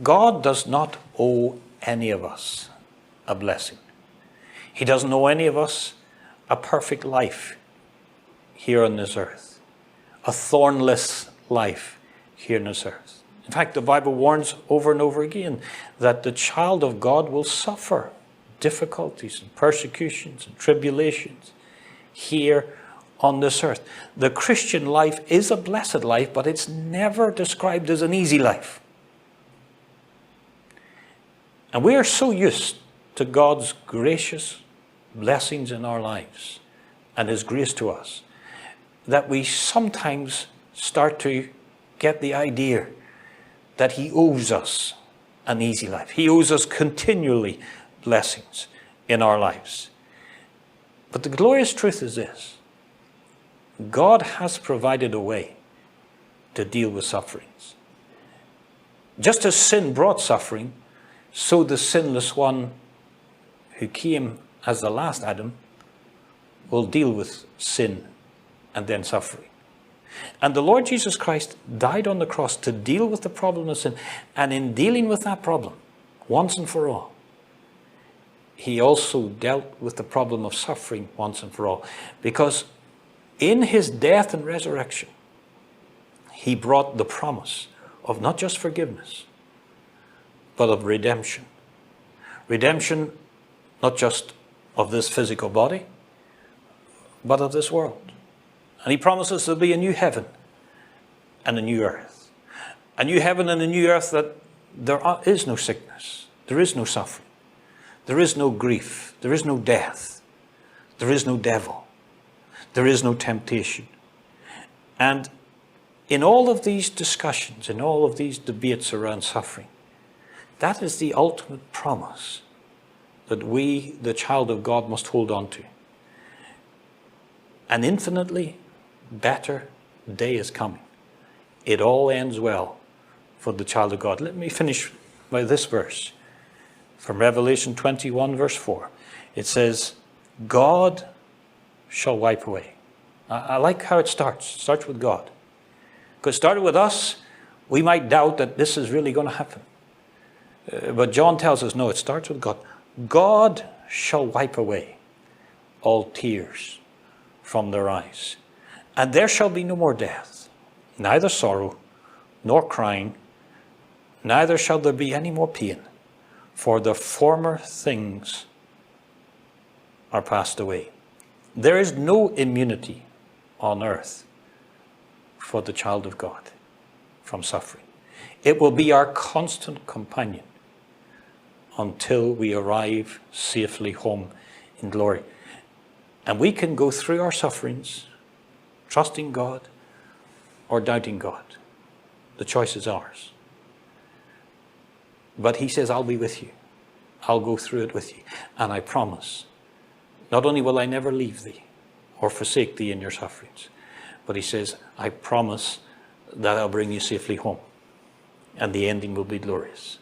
God does not owe any of us a blessing. He doesn't owe any of us a perfect life here on this earth, a thornless life here on this earth. In fact, the Bible warns over and over again that the child of God will suffer difficulties and persecutions and tribulations here on this earth. The Christian life is a blessed life, but it's never described as an easy life. And we are so used to God's gracious blessings in our lives and His grace to us that we sometimes start to get the idea that He owes us an easy life. He owes us continually blessings in our lives. But the glorious truth is this: God has provided a way to deal with sufferings. Just as sin brought suffering, so the sinless one who came as the last Adam will deal with sin and then suffering. And the Lord Jesus Christ died on the cross to deal with the problem of sin. And in dealing with that problem, once and for all, He also dealt with the problem of suffering once and for all. Because in His death and resurrection, He brought the promise of not just forgiveness, but of redemption. Redemption not just of this physical body, but of this world. And He promises there'll be a new heaven and a new earth. A new heaven and a new earth that there is no sickness, there is no suffering, there is no grief, there is no death, there is no devil, there is no temptation. And in all of these discussions, in all of these debates around suffering, that is the ultimate promise that we, the child of God, must hold on to. An infinitely better day is coming. It all ends well for the child of God. Let me finish by this verse from Revelation 21 verse 4. It says, God shall wipe away. I like how it starts. It starts with God. Because it started with us, we might doubt that this is really going to happen. But John tells us, no, it starts with God. God shall wipe away all tears from their eyes. And there shall be no more death, neither sorrow, nor crying, neither shall there be any more pain, for the former things are passed away. There is no immunity on earth for the child of God from suffering. It will be our constant companion until we arrive safely home in glory. And we can go through our sufferings, trusting God or doubting God. The choice is ours. But He says, I'll be with you. I'll go through it with you. And I promise, not only will I never leave thee or forsake thee in your sufferings, but He says, I promise that I'll bring you safely home. And the ending will be glorious.